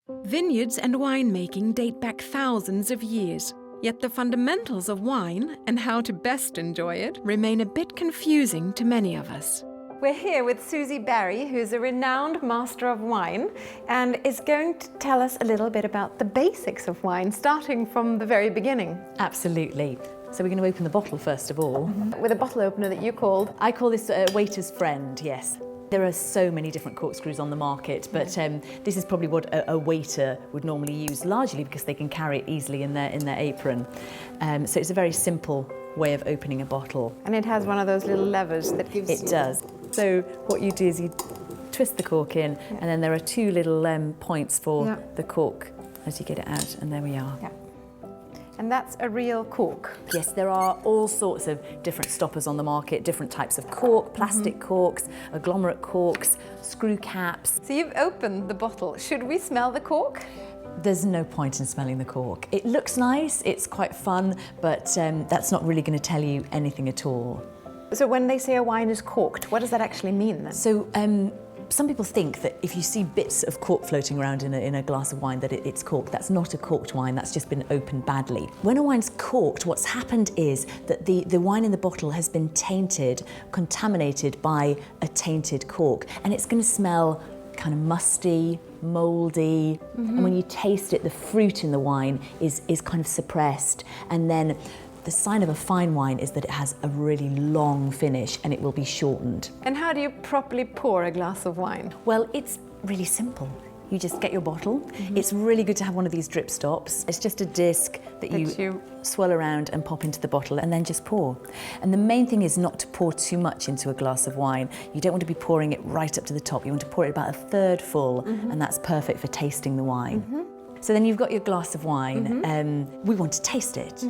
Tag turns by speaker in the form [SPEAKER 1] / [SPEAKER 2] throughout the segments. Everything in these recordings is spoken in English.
[SPEAKER 1] Vineyards and winemaking date back thousands of years, yet the fundamentals of wine and how to best enjoy it remain a bit confusing to many of us. We're here with Susie Barrie, who's a renowned master of wine, and is going to tell us a little bit about the basics of wine, starting from the very beginning.
[SPEAKER 2] Absolutely. So we're going to open the bottle first of all.
[SPEAKER 1] With a bottle opener that you called...
[SPEAKER 2] I call this a waiter's friend, yes. There are so many different corkscrews on the market, but this is probably what a waiter would normally use, largely because they can carry it easily in their apron. So it's a very simple way of opening a bottle.
[SPEAKER 1] And it has one of those little levers that gives
[SPEAKER 2] It does. So what you do is you twist the cork in, and then there are two little points for the cork as you get it out, and there we are.
[SPEAKER 1] Yeah. And that's a real cork.
[SPEAKER 2] Yes, there are all sorts of different stoppers on the market, different types of cork, plastic corks, agglomerate corks, screw caps.
[SPEAKER 1] So you've opened the bottle. Should we smell the cork?
[SPEAKER 2] There's no point in smelling the cork. It looks nice, it's quite fun, but that's not really going to tell you anything at all.
[SPEAKER 1] So when they say a wine is corked, what does that actually mean then?
[SPEAKER 2] So some people think that if you see bits of cork floating around in a glass of wine that it's corked. That's not a corked wine, that's just been opened badly. When a wine's corked, what's happened is that the wine in the bottle has been tainted, contaminated by a tainted cork, and it's going to smell kind of musty, mouldy, and when you taste it, the fruit in the wine is kind of suppressed, and then the sign of a fine wine is that it has a really long finish and it will be shortened.
[SPEAKER 1] And how do you properly pour a glass of wine?
[SPEAKER 2] Well, it's really simple. You just get your bottle. It's really good to have one of these drip stops. It's just a disc that you swirl around and pop into the bottle and then just pour. And the main thing is not to pour too much into a glass of wine. You don't want to be pouring it right up to the top. You want to pour it about a third full, and that's perfect for tasting the wine. So then you've got your glass of wine. We want to taste it.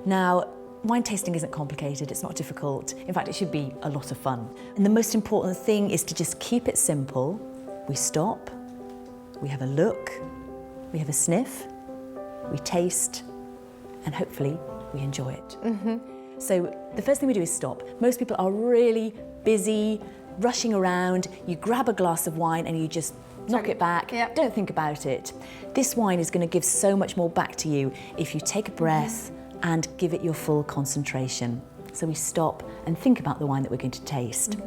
[SPEAKER 2] Now, wine tasting isn't complicated, it's not difficult. In fact, it should be a lot of fun. And the most important thing is to just keep it simple. We stop, we have a look, we have a sniff, we taste, and hopefully we enjoy it. So the first thing we do is stop. Most people are really busy, rushing around. You grab a glass of wine and you just knock it back, don't think about it. This wine is going to give so much more back to you if you take a breath and give it your full concentration. So we stop and think about the wine that we're going to taste.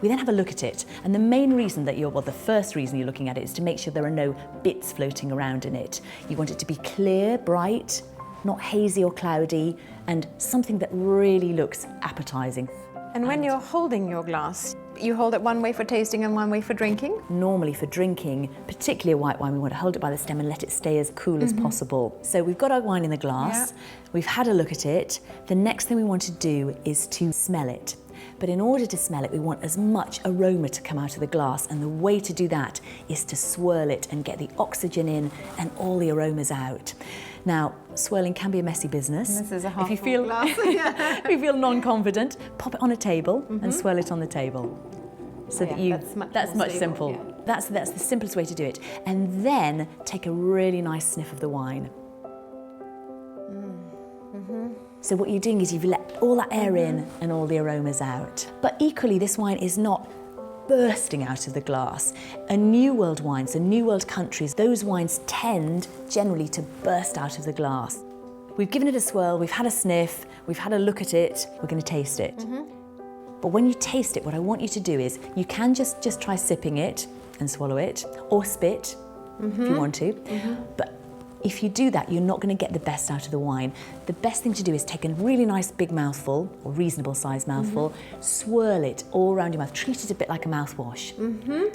[SPEAKER 2] We then have a look at it, and the main reason that the first reason you're looking at it is to make sure there are no bits floating around in it. You want it to be clear, bright, not hazy or cloudy, and something that really looks appetizing.
[SPEAKER 1] And when you're holding your glass, you hold it one way for tasting and one way for drinking?
[SPEAKER 2] Normally for drinking, particularly a white wine, we want to hold it by the stem and let it stay as cool as possible. So we've got our wine in the glass, we've had a look at it. The next thing we want to do is to smell it. But in order to smell it, we want as much aroma to come out of the glass, and the way to do that is to swirl it and get the oxygen in and all the aromas out. Now, swirling can be a messy business.
[SPEAKER 1] This is a half
[SPEAKER 2] if you feel
[SPEAKER 1] glass.
[SPEAKER 2] if you feel non-confident, pop it on a table and swirl it on the table. So that's much simple.
[SPEAKER 1] Yeah.
[SPEAKER 2] That's the simplest way to do it. And then take a really nice sniff of the wine. So what you're doing is you've let all that air in and all the aromas out. But equally, this wine is not bursting out of the glass. A New World wine, so New World countries, those wines tend generally to burst out of the glass. We've given it a swirl, we've had a sniff, we've had a look at it, we're going to taste it. But when you taste it, what I want you to do is you can just try sipping it and swallow it, or spit if you want to. But if you do that, you're not going to get the best out of the wine. The best thing to do is take a really nice big mouthful, or reasonable sized mouthful, swirl it all around your mouth, treat it a bit like a mouthwash.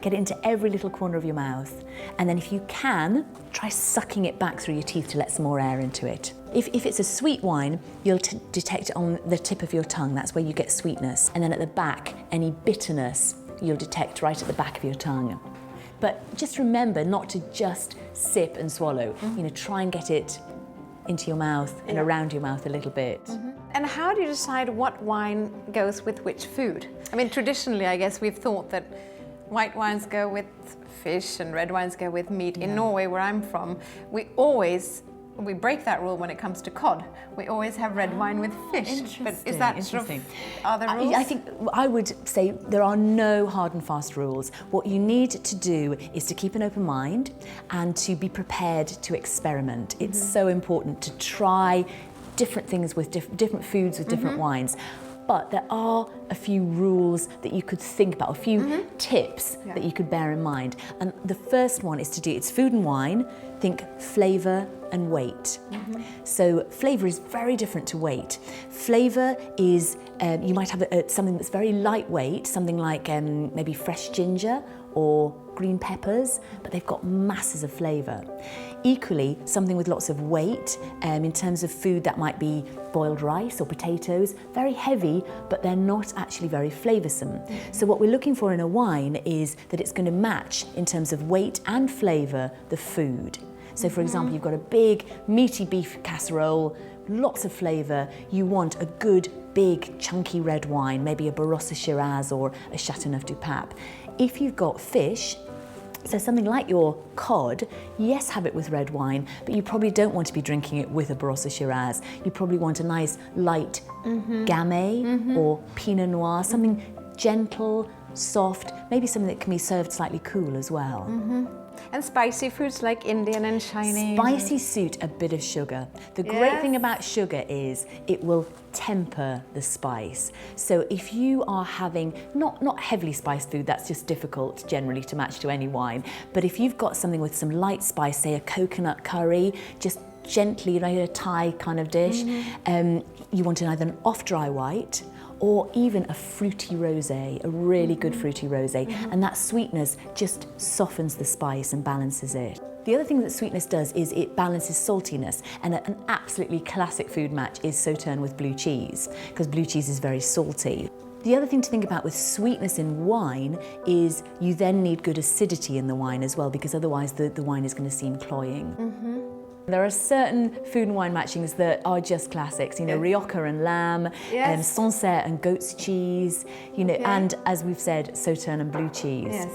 [SPEAKER 2] Get it into every little corner of your mouth. And then if you can, try sucking it back through your teeth to let some more air into it. If it's a sweet wine, you'll detect it on the tip of your tongue. That's where you get sweetness. And then at the back, any bitterness you'll detect right at the back of your tongue. But just remember not to just sip and swallow. You know, try and get it into your mouth and around your mouth a little bit.
[SPEAKER 1] And how do you decide what wine goes with which food? I mean, traditionally, I guess we've thought that white wines go with fish and red wines go with meat. In Norway, where I'm from, we always we break that rule when it comes to cod. We always have red wine with fish. But is that sort of, are there rules?
[SPEAKER 2] I think I would say there are no hard and fast rules. What you need to do is to keep an open mind and to be prepared to experiment. It's so important to try different things with different foods with different wines. But there are a few rules that you could think about, a few tips that you could bear in mind. And the first one is to do, it's food and wine, think flavour and weight. So flavour is very different to weight. Flavour is, you might have something that's very lightweight, something like maybe fresh ginger or green peppers, but they've got masses of flavour. Equally, something with lots of weight, in terms of food that might be boiled rice or potatoes, very heavy, but they're not actually very flavoursome. So what we're looking for in a wine is that it's going to match, in terms of weight and flavour, the food. So for example, you've got a big meaty beef casserole, lots of flavour. You want a good, big, chunky red wine, maybe a Barossa Shiraz or a Chateauneuf du Pape. If you've got fish, so something like your cod, yes, have it with red wine, but you probably don't want to be drinking it with a Barossa Shiraz. You probably want a nice light Gamay or Pinot Noir, something gentle, soft, maybe something that can be served slightly cool as well.
[SPEAKER 1] And spicy foods like Indian and Chinese.
[SPEAKER 2] Spicy suit a bit of sugar. The great thing about sugar is it will temper the spice. So if you are having not heavily spiced food, that's just difficult generally to match to any wine, but if you've got something with some light spice, say a coconut curry, just gently, like a Thai kind of dish, you want either an off-dry white or even a fruity rosé, a really good fruity rosé, and that sweetness just softens the spice and balances it. The other thing that sweetness does is it balances saltiness, and an absolutely classic food match is Sauterne with blue cheese, because blue cheese is very salty. The other thing to think about with sweetness in wine is you then need good acidity in the wine as well, because otherwise the wine is going to seem cloying. There are certain food and wine matchings that are just classics, you know, Rioja and lamb, Sancerre and goat's cheese, you know, and as we've said, Sauterne and blue cheese.
[SPEAKER 1] Yes.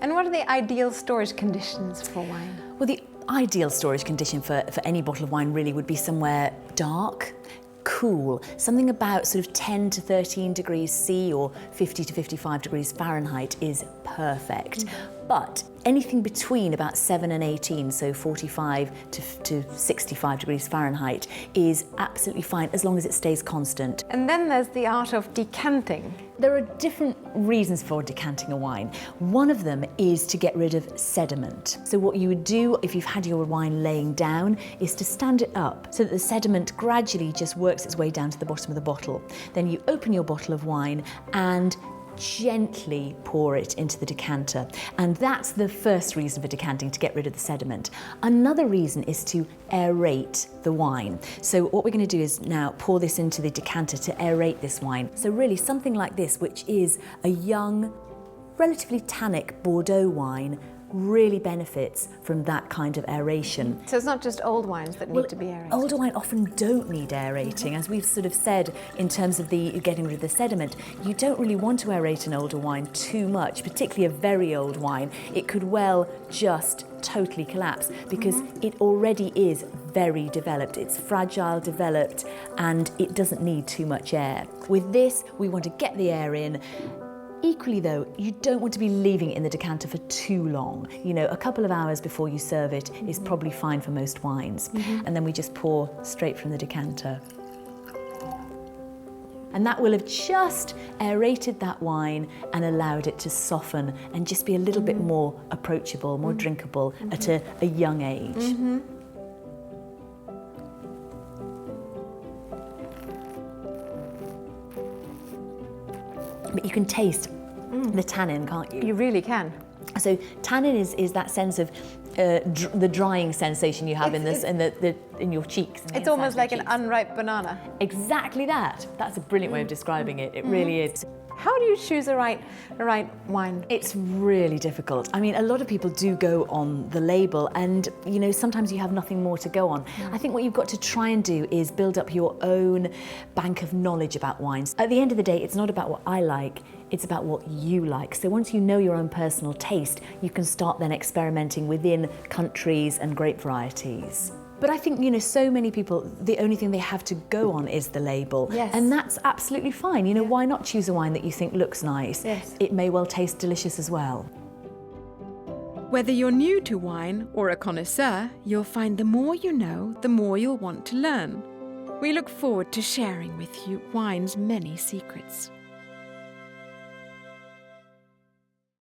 [SPEAKER 1] And what are the ideal storage conditions for wine?
[SPEAKER 2] Well, the ideal storage condition for any bottle of wine really would be somewhere dark, cool, something about sort of 10 to 13 degrees C or 50 to 55 degrees Fahrenheit is perfect. But anything between about 7 and 18, so 45 to 65 degrees Fahrenheit, is absolutely fine as long as it stays constant.
[SPEAKER 1] And then there's the art of decanting.
[SPEAKER 2] There are different reasons for decanting a wine. One of them is to get rid of sediment. So what you would do if you've had your wine laying down is to stand it up so that the sediment gradually just works its way down to the bottom of the bottle. Then you open your bottle of wine and gently pour it into the decanter. And that's the first reason for decanting, to get rid of the sediment. Another reason is to aerate the wine. So what we're going to do is now pour this into the decanter to aerate this wine. So really something like this, which is a young, relatively tannic Bordeaux wine, really benefits from that kind of aeration.
[SPEAKER 1] So it's not just old wines that need to be aerated?
[SPEAKER 2] Older wine often don't need aerating. As we've sort of said, in terms of the getting rid of the sediment, you don't really want to aerate an older wine too much, particularly a very old wine. It could well just totally collapse because it already is very developed. It's fragile, developed, and it doesn't need too much air. With this, we want to get the air in. Equally though, you don't want to be leaving it in the decanter for too long. You know, a couple of hours before you serve it is probably fine for most wines. And then we just pour straight from the decanter. And that will have just aerated that wine and allowed it to soften and just be a little bit more approachable, more drinkable at a young age. But you can taste the tannin, can't you?
[SPEAKER 1] You really can.
[SPEAKER 2] So tannin is that sense of the drying sensation you have in your cheeks.
[SPEAKER 1] It's almost like an unripe banana.
[SPEAKER 2] Exactly that. That's a brilliant way of describing it. It really is.
[SPEAKER 1] How do you choose the right wine?
[SPEAKER 2] It's really difficult. I mean, a lot of people do go on the label and, you know, sometimes you have nothing more to go on. I think what you've got to try and do is build up your own bank of knowledge about wines. At the end of the day, it's not about what I like, it's about what you like. So once you know your own personal taste, you can start then experimenting within countries and grape varieties. But I think, you know, so many people, the only thing they have to go on is the label.
[SPEAKER 1] Yes.
[SPEAKER 2] And that's absolutely fine. You know, why not choose a wine that you think looks nice?
[SPEAKER 1] Yes.
[SPEAKER 2] It may well taste delicious as well.
[SPEAKER 1] Whether you're new to wine or a connoisseur, you'll find the more you know, the more you'll want to learn. We look forward to sharing with you wine's many secrets.